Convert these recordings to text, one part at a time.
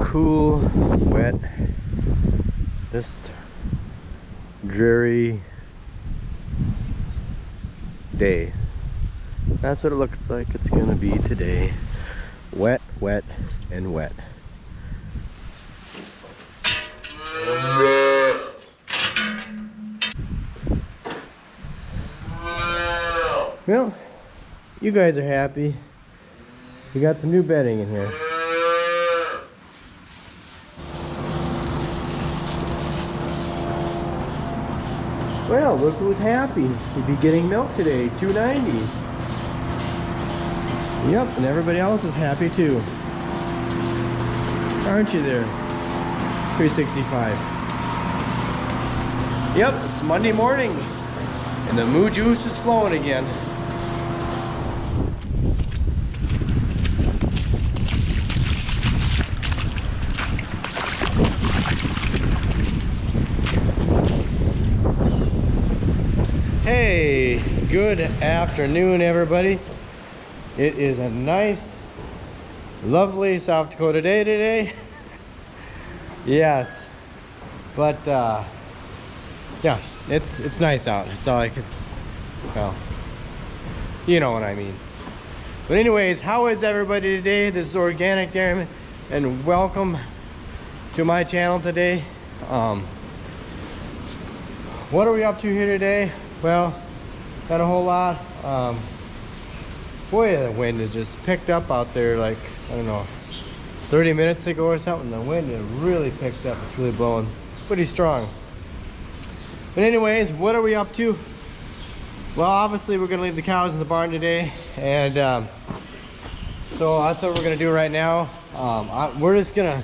cool, wet, just dreary day. That's what it looks like it's gonna be today. Wet, wet, and wet. Well, you guys are happy. We got some new bedding in here. Well, look who's happy. We'll be getting milk today, $2.90. Yep, and everybody else is happy too. Aren't you there? $3.65. Yep, it's Monday morning, and the moo juice is flowing again. Hey, good afternoon, everybody. It is a nice, lovely South Dakota day today. Yes, but yeah, it's nice out. It's all I could, well, you know what I mean. But anyways, how is everybody today? This is Organic Dairyman, and welcome to my channel today. What are we up to here today? Well, not a whole lot. Boy, the wind has just picked up out there, like, I don't know, 30 minutes ago or something. The wind has really picked up. It's really blowing pretty strong. But anyways, what are we up to? Well, obviously we're gonna leave the cows in the barn today, and so that's what we're gonna do right now. We're just gonna,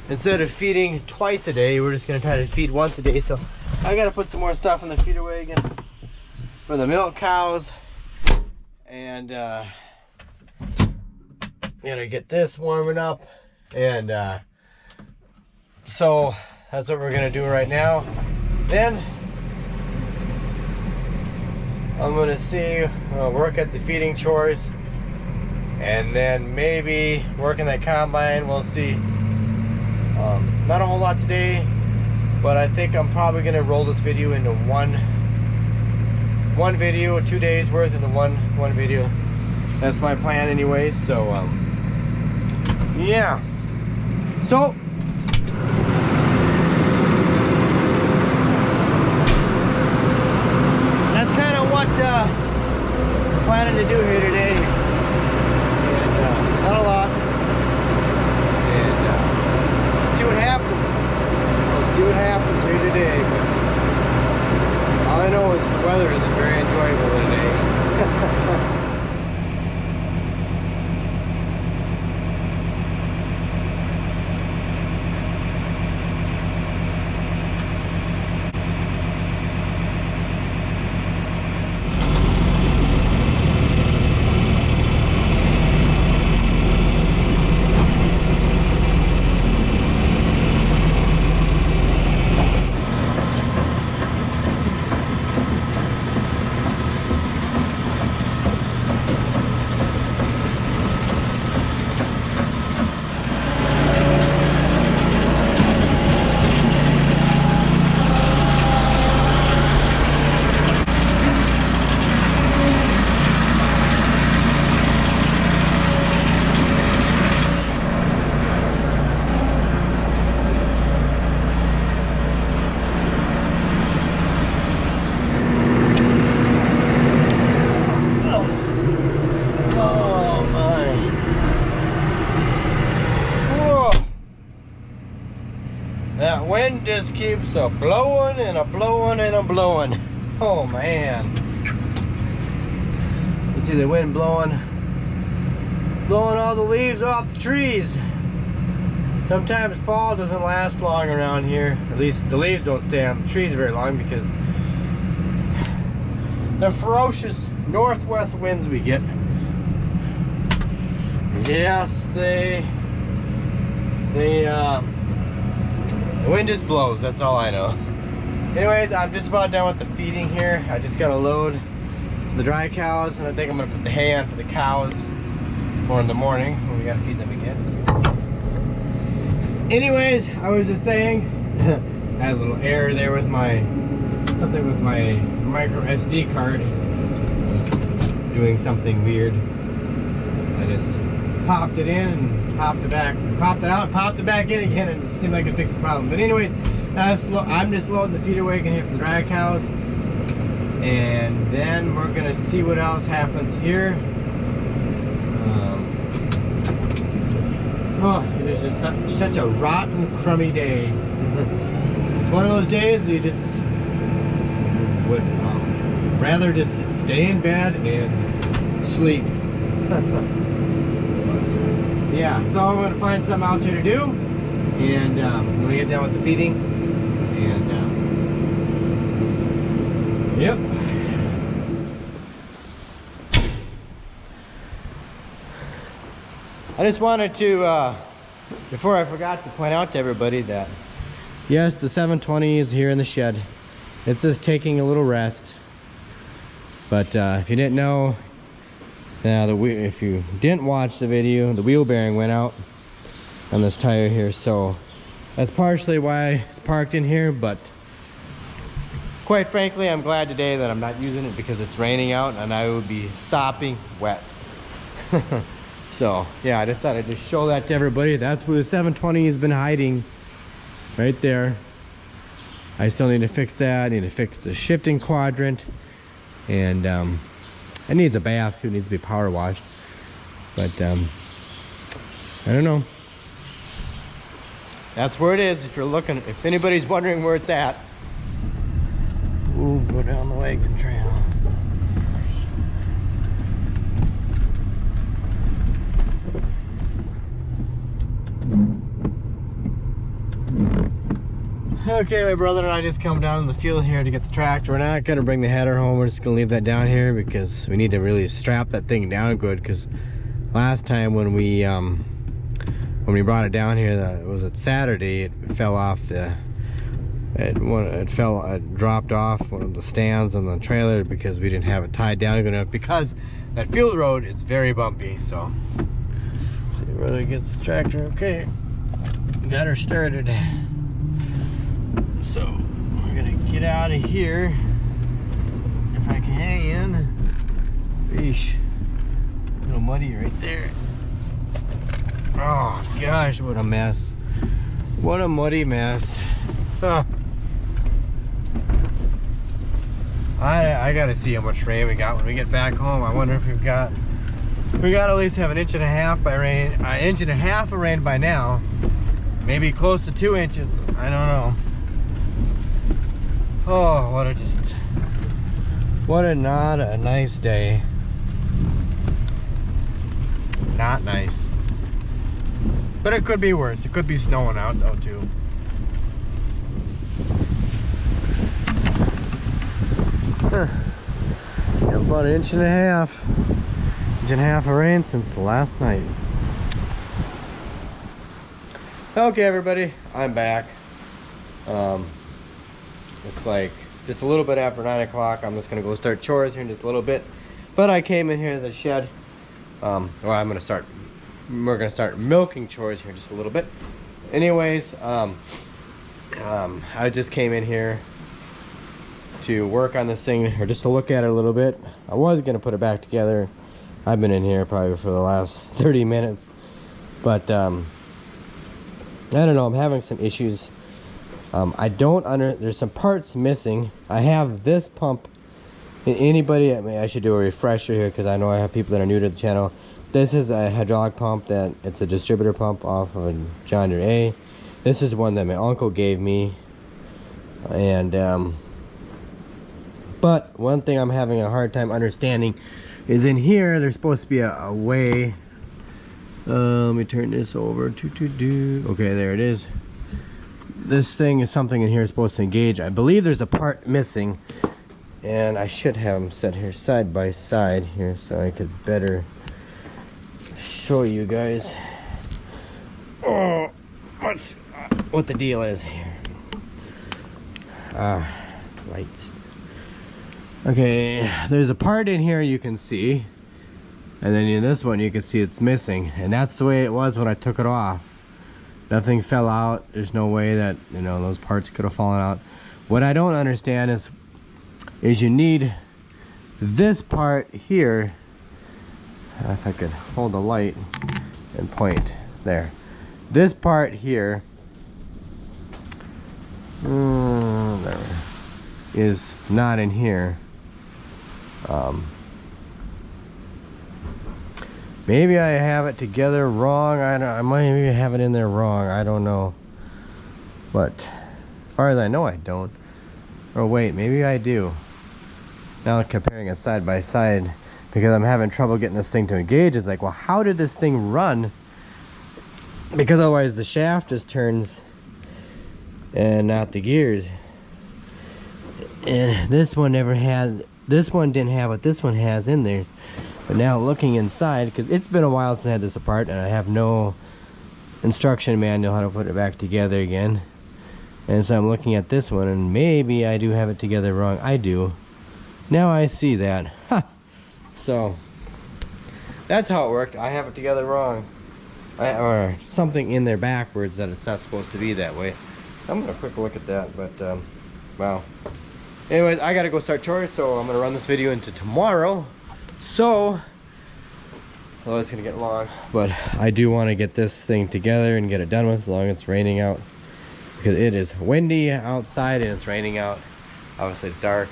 instead of feeding twice a day, we're just gonna try to feed once a day. So I gotta put some more stuff in the feeder wagon for the milk cows, and gotta get this warming up, and so that's what we're gonna do right now. Then I'm gonna see, work at the feeding chores, and then maybe work in that combine. We'll see. Not a whole lot today, but I think I'm probably gonna roll this video into one video, 2 days worth into one video. That's my plan anyways. So yeah, so that's kind of what I'm planning to do here today, and not a lot, and see what happens. We'll see what happens here today, but all I know is the weather isn't very enjoyable today. That wind just keeps a blowing and a blowing and a blowing. Oh man. You see the wind blowing all the leaves off the trees. Sometimes fall doesn't last long around here. At least the leaves don't stay on the trees very long because the ferocious northwest winds we get. Yes, the wind just blows, that's all I know. Anyways, I'm just about done with the feeding here. I just gotta load the dry cows, and I think I'm gonna put the hay on for the cows for in the morning when we gotta feed them again. Anyways, I was just saying, I had a little error there with something with my micro SD card. It was doing something weird. I just popped it in and popped it back, popped it out, popped it back in again, and it seemed like it fixed the problem. But anyway, I'm just loading the feeder wagon here for the dry cows, and then we're gonna see what else happens here. Oh, it is just such a rotten, crummy day. It's one of those days you just would rather just stay in bed and sleep. Yeah, so I'm going to find something else here to do, and I'm going to get done with the feeding, and yep. I just wanted to, before I forgot, to point out to everybody that yes, the 720 is here in the shed. It's just taking a little rest, but if you didn't know, if you didn't watch the video, the wheel bearing went out on this tire here, so that's partially why it's parked in here. But quite frankly, I'm glad today that I'm not using it because it's raining out and I would be sopping wet. So yeah, I just thought I'd just show that to everybody. That's where the 720 has been hiding, right there. I still need to fix that. I need to fix the shifting quadrant, and it needs a bath too. It needs to be power washed, but I don't know. That's where it is. If you're looking, if anybody's wondering where it's at. Ooh, go down the wagon trail. Okay, my brother and I just come down in the field here to get the tractor. We're not gonna bring the header home. We're just gonna leave that down here because we need to really strap that thing down good. Because last time when we brought it down here, was it Saturday? It fell off it dropped off one of the stands on the trailer because we didn't have it tied down good enough. Because that field road is very bumpy. So, see whether it gets the tractor okay. Got her started. So we're gonna get out of here if I can. Eesh, a little muddy right there. Oh gosh, what a mess! What a muddy mess. Huh. I gotta see how much rain we got when we get back home. I wonder if we got at least have an inch and a half of rain by now. Maybe close to 2 inches. I don't know. Oh, what a not a nice day. Not nice. But it could be worse. It could be snowing out though too. About an inch and a half of rain since the last night. Okay, everybody, I'm back. It's like just a little bit after 9 o'clock. I'm just gonna go start chores here in just a little bit. But I came in here to the shed. We're gonna start milking chores here in just a little bit. Anyways, I just came in here to work on this thing, or just to look at it a little bit. I was gonna put it back together. I've been in here probably for the last 30 minutes, but I don't know, I'm having some issues. There's some parts missing. I have this pump. Anybody, I should do a refresher here because I know I have people that are new to the channel. This is a hydraulic pump that it's a distributor pump off of a John Deere A. This is one that my uncle gave me, and but one thing I'm having a hard time understanding is in here there's supposed to be a way. Let me turn this over. Okay, there it is. This thing is something in here is supposed to engage. I believe there's a part missing, and I should have them set here side by side here so I could better show you guys what the deal is here. Lights. Okay, there's a part in here you can see, and then in this one you can see it's missing, and that's the way it was when I took it off. Nothing fell out. There's no way that, you know, those parts could have fallen out. What I don't understand is you need this part here. If I could hold the light and point there. This part here there is not in here. Maybe I have it together wrong. I might even have it in there wrong. I don't know. But as far as I know, I don't. Or wait, maybe I do. Now comparing it side by side, because I'm having trouble getting this thing to engage. It's like, well, how did this thing run? Because otherwise the shaft just turns and not the gears. And this one never had, this one didn't have what this one has in there. But now looking inside, because it's been a while since I had this apart and I have no instruction manual how to put it back together again. And so I'm looking at this one and maybe I do have it together wrong. I do. Now I see that. Huh. So that's how it worked. I have it together wrong. Or something in there backwards that it's not supposed to be that way. I'm gonna quick look at that, but wow. Anyways, I gotta go start chores, so I'm gonna run this video into tomorrow. So, well, it's gonna get long, but I do want to get this thing together and get it done with, as long as it's raining out, because it is windy outside and it's raining out. Obviously it's dark,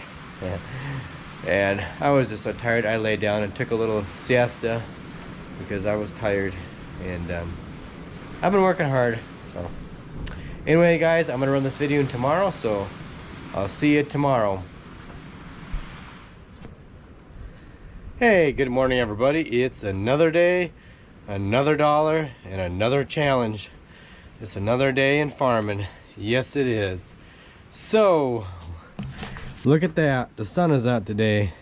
and I was just so tired. I laid down and took a little siesta because I was tired, and I've been working hard. So anyway, guys, I'm gonna run this video in tomorrow, so I'll see you tomorrow. Hey, good morning everybody. It's another day, another dollar, and another challenge. It's another day in farming. Yes, it is. So, look at that. The sun is out today.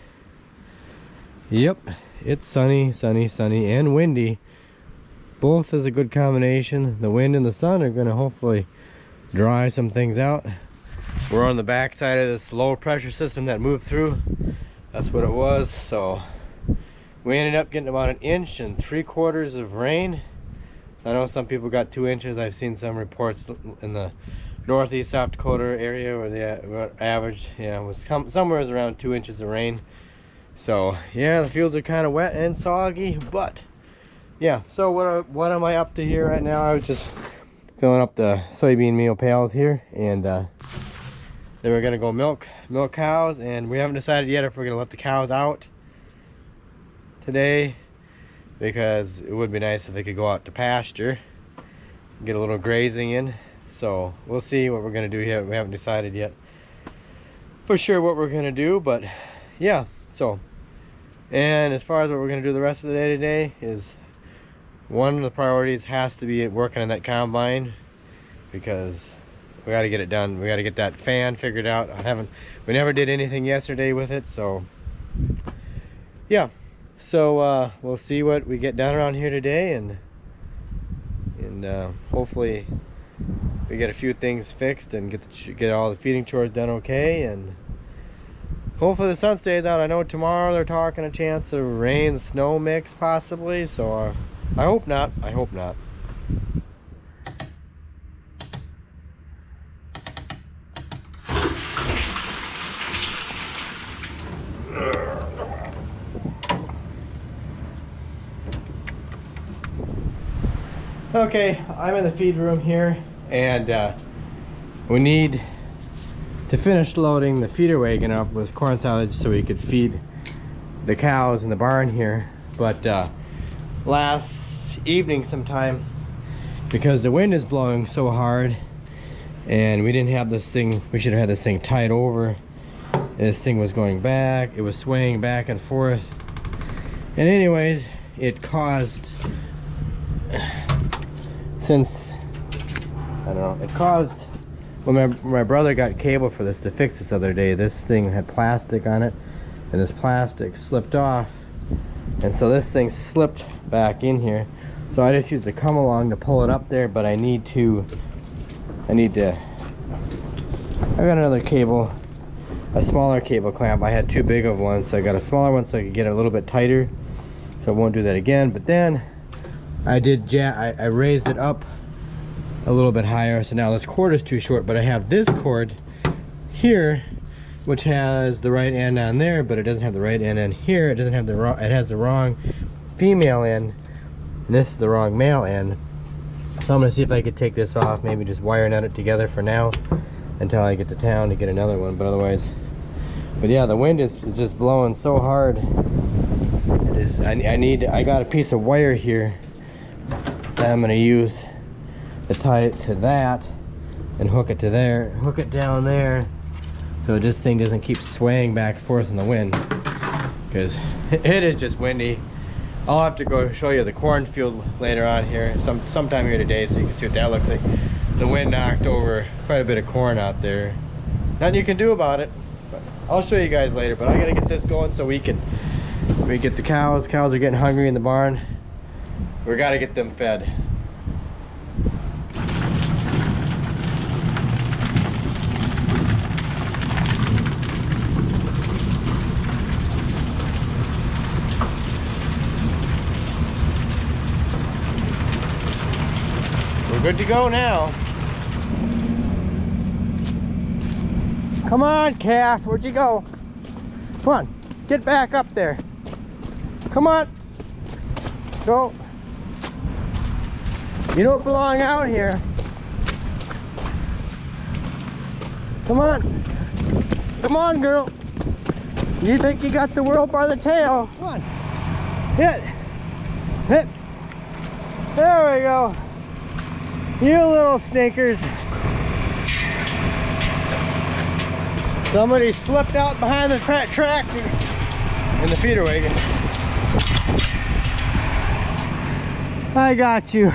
Yep, it's sunny, sunny, sunny, and windy. Both is a good combination. The wind and the sun are going to hopefully dry some things out. We're on the back side of this low pressure system that moved through. That's what it was. So we ended up getting about 1 3/4 inches of rain. I know some people got 2 inches. I've seen some reports in the Northeast South Dakota area where the average, yeah, was somewhere around 2 inches of rain. So yeah, the fields are kind of wet and soggy, but yeah. So what am I up to here right now? I was just filling up the soybean meal pails here, and then we're gonna go milk cows, and we haven't decided yet if we're gonna let the cows out today, because it would be nice if they could go out to pasture, get a little grazing in. So we'll see what we're gonna do here. We haven't decided yet for sure what we're gonna do, but yeah. So, and as far as what we're gonna do the rest of the day today, is one of the priorities has to be working on that combine, because we got to get it done. We got to get that fan figured out. We never did anything yesterday with it, so yeah. So we'll see what we get done around here today, and hopefully we get a few things fixed and get all the feeding chores done okay, and hopefully the sun stays out. I know tomorrow they're talking a chance of rain snow mix possibly, so I hope not. I hope not. Okay, I'm in the feed room here, and we need to finish loading the feeder wagon up with corn silage so we could feed the cows in the barn here. But last evening sometime, because the wind is blowing so hard and we didn't have this thing, we should have had this thing tied over, and this thing was going back, it was swaying back and forth, and anyways, it caused, when my brother got cable for this to fix this other day, this thing had plastic on it, and this plastic slipped off, and so this thing slipped back in here. So I just used the come along to pull it up there, but I got another cable, a smaller cable clamp. I had too big of one, so I got a smaller one so I could get it a little bit tighter, so I won't do that again. But then I raised it up a little bit higher. So now this cord is too short, but I have this cord here, which has the right end on there, but it doesn't have the right end in here. It doesn't have the wrong, it has the wrong female end, and this is the wrong male end. So I'm gonna see if I could take this off, maybe just wire nut it together for now until I get to town to get another one. But otherwise, but yeah, the wind is just blowing so hard. It is. I got a piece of wire here that I'm gonna use to tie it to that and hook it to there, hook it down there, so this thing doesn't keep swaying back and forth in the wind, because it is just windy. I'll have to go show you the cornfield later on here, sometime here today, so you can see what that looks like. The wind knocked over quite a bit of corn out there. Nothing you can do about it, but I'll show you guys later. But I gotta get this going so we get the cows. Cows are getting hungry in the barn. We gotta get them fed. Good to go now. Come on, calf, where'd you go? Come on, get back up there. Come on, go. You don't belong out here. Come on, girl. You think you got the world by the tail? Come on, hit. There we go. You little stinkers. Somebody slipped out behind the tractor in the feeder wagon. I got you.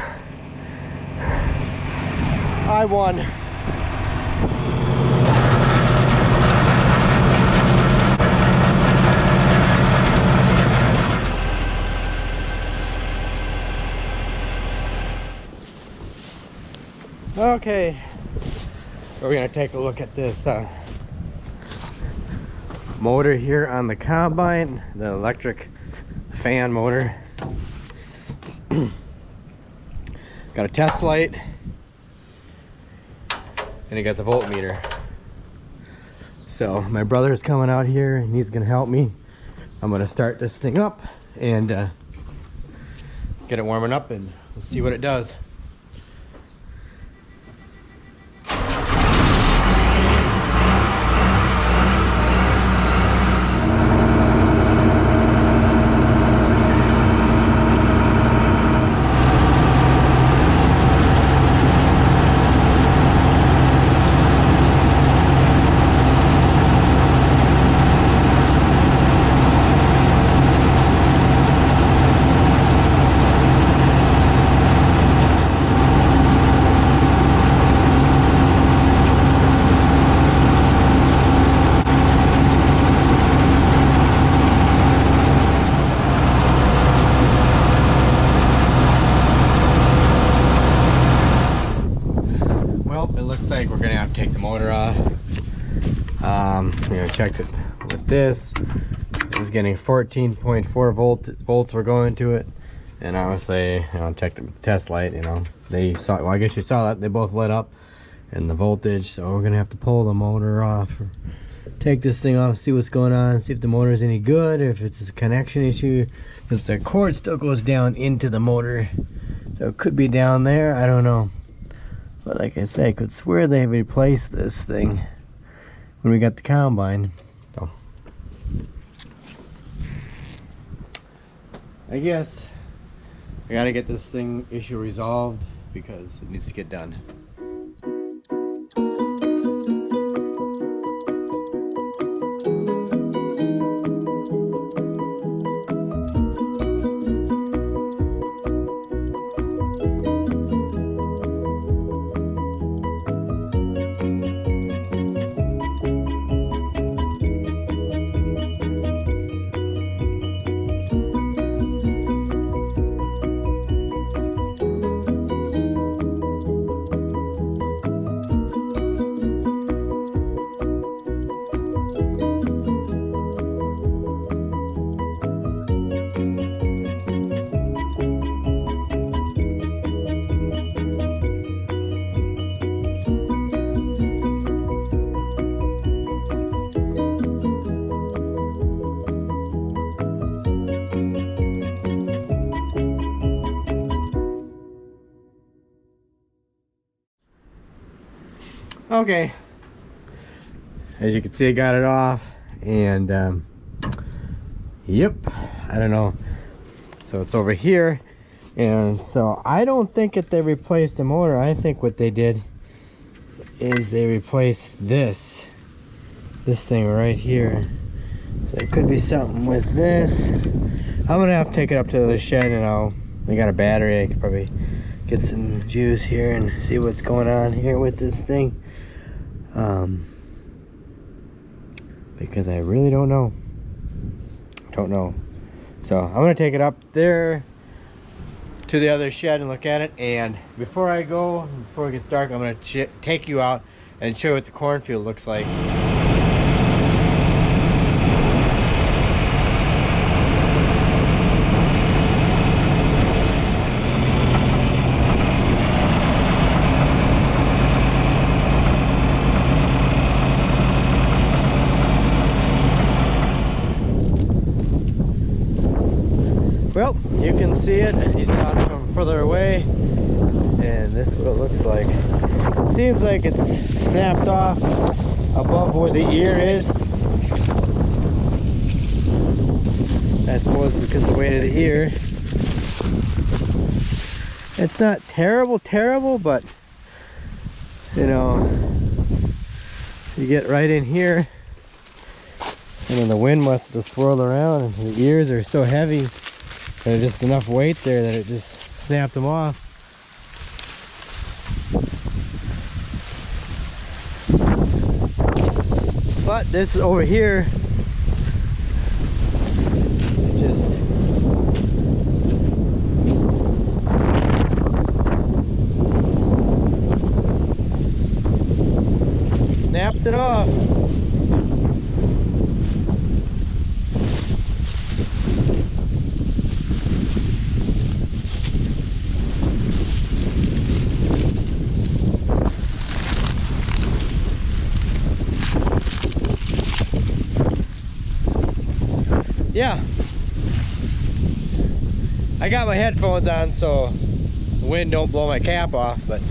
I won. Okay, we're gonna take a look at this motor here on the combine, the electric fan motor. Got a test light, and I got the voltmeter. So my brother's coming out here and he's gonna help me. I'm gonna start this thing up and get it warming up, and we'll see what it does. We're gonna have to take the motor off. Checked it with this. It was getting 14.4 volts were going to it, and obviously, checked it with the test light. They saw. Well, I guess you saw that they both lit up, and the voltage. So we're gonna have to pull the motor off, or take this thing off, see what's going on, see if the motor is any good, or if it's a connection issue, because the cord still goes down into the motor, so it could be down there. I don't know. But like I say, I could swear they replaced this thing when we got the combine. So I guess I gotta get this thing issue resolved because it needs to get done. Okay, as you can see, I got it off, and yep, I don't know, so it's over here. And so I don't think that they replaced the motor. I think what they did is they replaced this thing right here. So it could be something with this. I'm gonna have to take it up to the shed, and they got a battery. I could probably get some juice here and see what's going on here with this thing. Because I really don't know. So I'm gonna take it up there to the other shed and look at it. And before it gets dark, I'm gonna take you out and show you what the cornfield looks like. Well, you can see it. He's not from further away, and this is what it looks like. It seems like it's snapped off above where the ear is. I suppose because of the weight of the ear. It's not terrible, but you know, you get right in here, and then the wind must have swirled around, and the ears are so heavy. There's just enough weight there that it just snapped them off. But this is over here. It just snapped it off. Yeah, I got my headphones on so the wind don't blow my cap off, but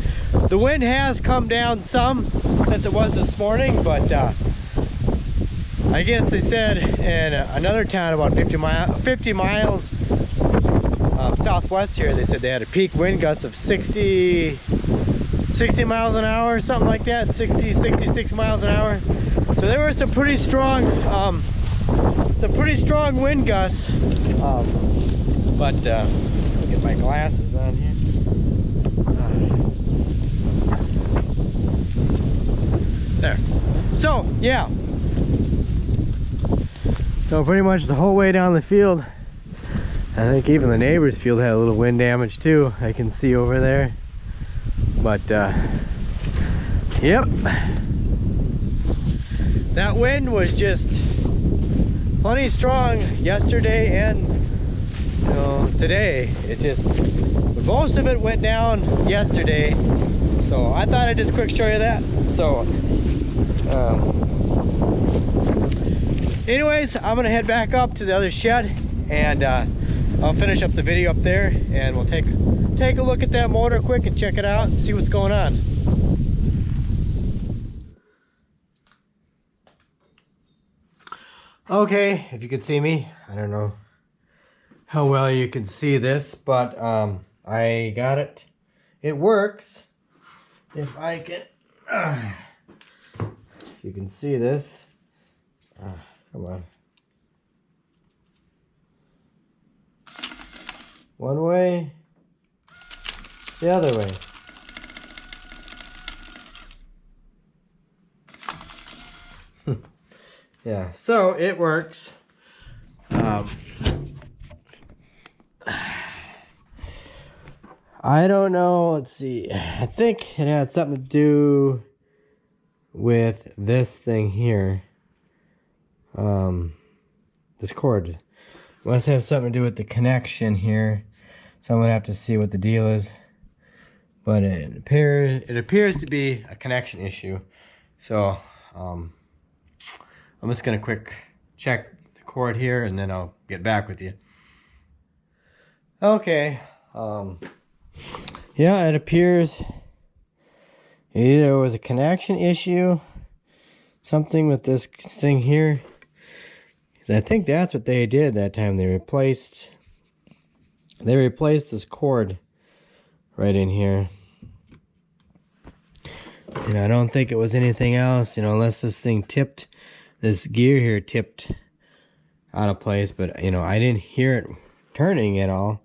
the wind has come down some since it was this morning. But I guess they said in another town about 50 miles southwest here, they said they had a peak wind gust of 60 miles an hour, something like that, 66 miles an hour. So there were some pretty strong wind gusts, but let me get my glasses on here. There. So yeah, so pretty much the whole way down the field, I think even the neighbor's field had a little wind damage too. I can see over there, but yep, that wind was just plenty strong yesterday and today. It just, most of it went down yesterday, so I thought I'd just quick show you that. So anyways, I'm gonna head back up to the other shed, and I'll finish up the video up there, and we'll take a look at that motor quick and check it out and see what's going on. Okay, if you can see me, I don't know how well you can see this, but I got it. It works. If I can, if you can see this, come on. One way, the other way. Yeah, so it works. I don't know, let's see. I think it had something to do with this thing here. This cord must have something to do with the connection here. So I'm gonna have to see what the deal is. But it appears to be a connection issue. So I'm just gonna quick check the cord here, and then I'll get back with you. Okay. Yeah, it appears Either there was a connection issue, something with this thing here. I think that's what they did that time. They replaced this cord right in here. And I don't think it was anything else, you know, unless this thing tipped, this gear here tipped out of place. But, you know, I didn't hear it turning at all.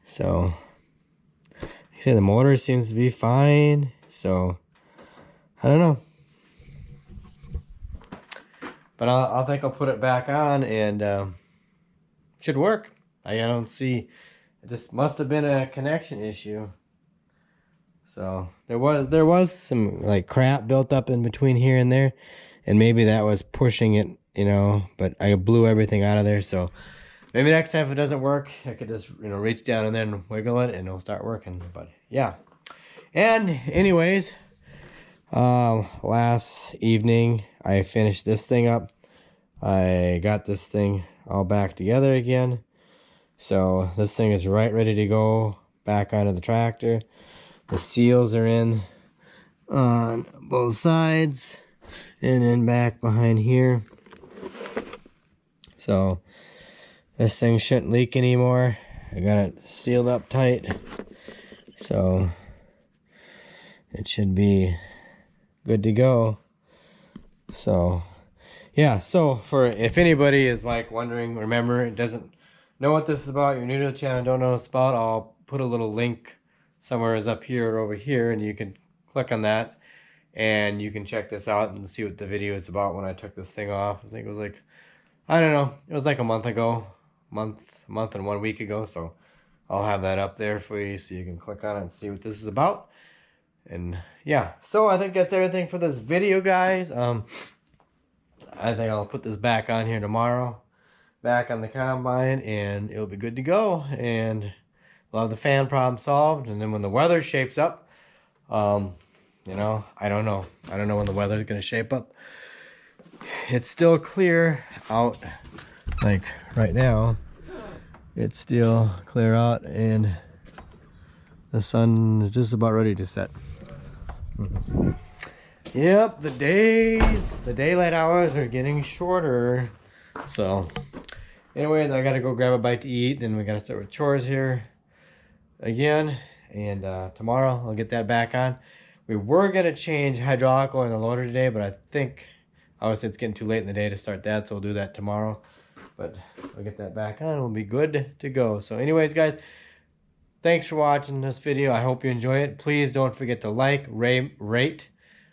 So, like I say, the motor seems to be fine. So, I don't know. But I think I'll put it back on, and it should work. I don't see, it just must have been a connection issue. So there was some like crap built up in between here and there, and maybe that was pushing it, you know, but I blew everything out of there. So maybe next time if it doesn't work, I could just, you know, reach down and then wiggle it and it'll start working. But yeah. And anyways, last evening I finished this thing up. I got this thing all back together again. So this thing is ready to go back onto the tractor. The seals are in on both sides and then back behind here. So this thing shouldn't leak anymore. I got it sealed up tight. So it should be good to go. So yeah, so for if anybody is like wondering, remember, it doesn't know what this is about, you're new to the channel, don't know what it's about, I'll put a little link somewhere is up here or over here, and you can click on that and you can check this out and see what the video is about when I took this thing off. I think it was like, I don't know, it was like a month ago, month and 1 week ago. So I'll have that up there for you so you can click on it and see what this is about. And yeah, so I think that's everything for this video, guys. I think I'll put this back on here tomorrow, back on the combine, and it'll be good to go. And we'll have the fan problem solved. And then when the weather shapes up, you know, I don't know when the weather is going to shape up. It's still clear out, like right now. It's still clear out, and the sun is just about ready to set. Yep, the daylight hours are getting shorter. So anyways, I gotta go grab a bite to eat, then we gotta start with chores here again. And tomorrow I'll get that back on. We were gonna change hydraulic oil in the loader today, but I think obviously it's getting too late in the day to start that, so we'll do that tomorrow. But we'll get that back on, we'll be good to go. So anyways, guys, thanks for watching this video. I hope you enjoy it. Please don't forget to like, rate,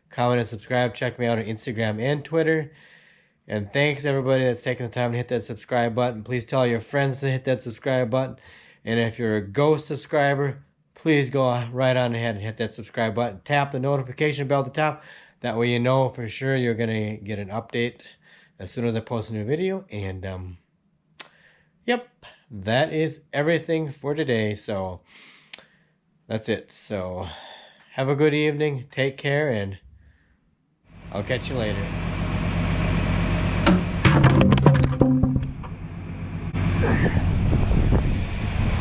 comment, and subscribe. Check me out on Instagram and Twitter. And thanks everybody that's taking the time to hit that subscribe button. Please tell your friends to hit that subscribe button. And if you're a ghost subscriber, please go right on ahead and hit that subscribe button. Tap the notification bell at the top. That way you know for sure you're going to get an update as soon as I post a new video. And yep, that is everything for today. So that's it. So have a good evening. Take care, and I'll catch you later.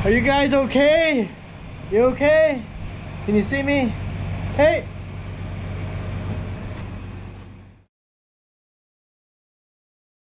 Are you guys okay? You okay? Can you see me? Hey!